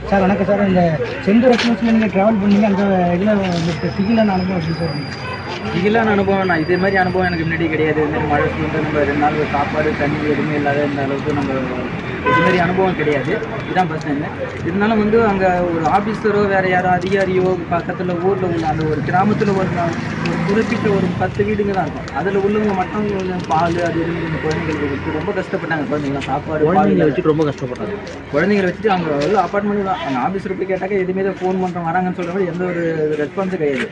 Sir வணக்கம் sir. இந்த செந்தூர் எக்ஸ்பிரஸில் நீங்கள் ட்ராவல் பண்ணீங்க, அந்த இதில் திகிலான அனுபவம் எப்படி சார்? திகிலான அனுபவம் நான் இதே மாதிரி அனுபவம் எனக்கு முன்னாடி கிடையாது. இந்த மாதிரி மழை வந்து நம்ம 2 நாள் சாப்பாடு தண்ணி எதுவுமே இல்லாத இந்த அளவுக்கு நம்ம இதுமாரி அனுபவம் கிடையாது. இதுதான் ஃபஸ்ட் டைம். இருந்தாலும் வந்து அங்கே ஒரு ஆஃபீஸரோ வேறு யாரோ அதிகாரியோ பக்கத்தில் ஊரில் உள்ள அந்த ஒரு கிராமத்தில் ஒரு குறிப்பிட்ட ஒரு 10 வீடுங்க தான் இருக்கும். அதில் உள்ளவங்க மட்டும் பால் அது இந்த குழந்தைங்களுக்கு வச்சு ரொம்ப கஷ்டப்பட்டாங்க. குழந்தைங்களாம் சாப்பாடு குழந்தைங்களை வச்சுட்டு ரொம்ப கஷ்டப்பட்டாங்க. குழந்தைங்களை வச்சுட்டு அங்கே உள்ள அப்பார்ட்மெண்ட் தான். அங்கே ஆஃபீஸர் போய் கேட்டாக்க எதுவுமே தான் ஃபோன் பண்ணுறோம் வராங்கன்னு சொல்கிற மாதிரி எந்த ஒரு ரெஸ்பான்ஸும் கிடையாது.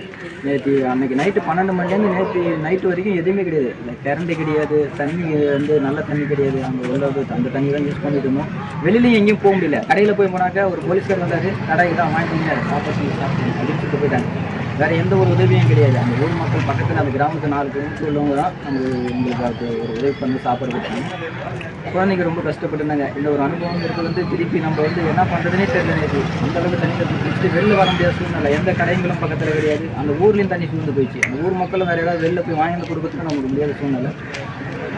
நேற்று அன்றைக்கி நைட்டு 12 மணிலேருந்து நேற்று நைட்டு வரைக்கும் எதுவுமே கிடையாது. கரண்ட்டு கிடையாது, தண்ணி வந்து நல்ல தண்ணி கிடையாது. அங்கே உள்ளது அந்த தண்ணி தான் யூஸ் பண்ணிட்டு இருந்தோம். வெளியிலையும் எங்கேயும் போக முடியல. கடையில் போய் போனாக்கா ஒரு போலீஸ்கார் வந்தார், கடை தான் வாங்கிட்டீங்க சாப்பிட்டு அப்படின்னு சொல்லிட்டு போயிட்டாங்க. வேறு எந்த ஒரு உதவியும் கிடையாது. அந்த ஊர் மக்கள் பக்கத்தில் அந்த கிராமத்து 4 கிலோமீட்டர் உள்ளவங்க தான் எங்களுக்கு அதுக்கு ஒரு உதவி பண்ணி சாப்பாடு கொடுத்தாங்க. குழந்தைங்க ரொம்ப கஷ்டப்பட்டுருந்தாங்க. இந்த ஒரு அனுபவங்கிறது வந்து திருப்பி நம்ம வந்து என்ன பண்ணுறதுனே தெரியல. நேற்று அந்த அளவுக்கு தண்ணி குடிச்சிட்டு வெளில வர முடியாத சூழ்நிலை. எந்த கடைகளும் பக்கத்தில் கிடையாது. அந்த ஊர்லேயும் தண்ணி சூழ்ந்து போயிடுச்சு. அந்த ஊர் மக்களும் வேறு ஏதாவது வெளில போய் வாங்கி கொடுக்கறதுக்கு நமக்கு முடியாத சூழ்நிலை.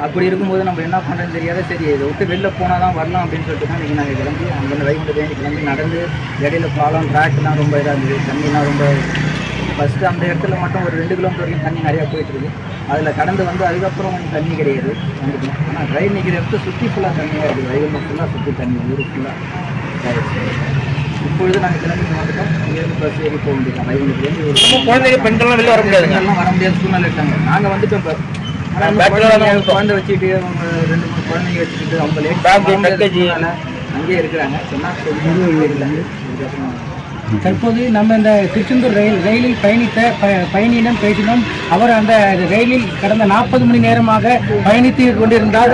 அப்படி இருக்கும்போது நம்ம என்ன பண்ணுறதுன்னு தெரியாத, சரி இதை விட்டு வெளில போனால் தான் வரலாம் அப்படின்னு சொல்லிட்டு தான் இன்றைக்கி நாங்கள் கிளம்பி அங்கேருந்து வைகுண்ட வேண்டி கிளம்பி நடந்து இடையில பாலம் ட்ராக்லாம் ரொம்ப இதாக இருந்தது. தண்ணிலாம் ரொம்ப ஃபஸ்ட்டு அந்த இடத்துல மட்டும் ஒரு 2 கிலோமீட்டர் வரைக்கும் தண்ணி நிறையா போயிட்டுருக்கு. அதில் கடந்து வந்து அதுக்கப்புறம் கொஞ்சம் தண்ணி கிடையாது வந்துட்டோம். ஆனால் ட்ரெயின் நிற்கிற இடத்துல சுற்றி ஃபுல்லாக தண்ணியாக இருக்குது. வைகுண்டம் ஃபுல்லாக சுற்றி தண்ணி ஊர் ஃபுல்லாக. இப்பொழுது நாங்கள் கிளம்பி வந்துட்டோம். இங்கேருந்து பஸ் ஏறி போக முடியும். வைகுண்டத்துலேருந்து ஒரு குழந்தைங்க பெண்கள்லாம் வெளில வர முடியாது, பெண்கள்லாம் வர முடியாத சூழ்நிலை இருக்காங்க. நாங்கள் வந்துட்டோம். இப்போ குழந்தை வச்சுக்கிட்டு அவங்க 2-3 குழந்தைங்க வச்சுக்கிட்டு அவங்க லேட் அங்கேயே இருக்கிறாங்க. சொன்னால் தற்போது நம்ம இந்த திருச்செந்தூர் ரயிலில் பயணித்த பயணியிடம் பேசினோம். அவர் அந்த ரயிலில் கடந்த 40 மணி நேரமாக பயணித்து கொண்டிருந்தால்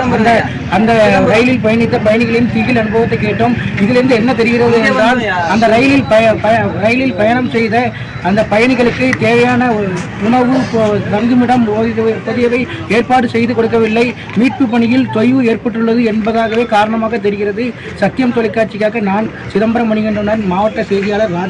அந்த ரயிலில் பயணித்த பயணிகளின் திகில் அனுபவத்தை கேட்டோம். இதிலிருந்து என்ன தெரிகிறது என்றால், அந்த ரயிலில் பயணம் செய்த அந்த பயணிகளுக்கு தேவையான உணவு, தங்குமிடம் புதியவை ஏற்பாடு செய்து கொடுக்கவில்லை. மீட்பு பணியில் தொய்வு ஏற்பட்டுள்ளது என்பதாகவே காரணமாக தெரிகிறது. சத்தியம் தொலைக்காட்சிக்காக நான் சிதம்பரம் மணிகண்டனன், மாவட்ட செய்தியாளர் ராஜா.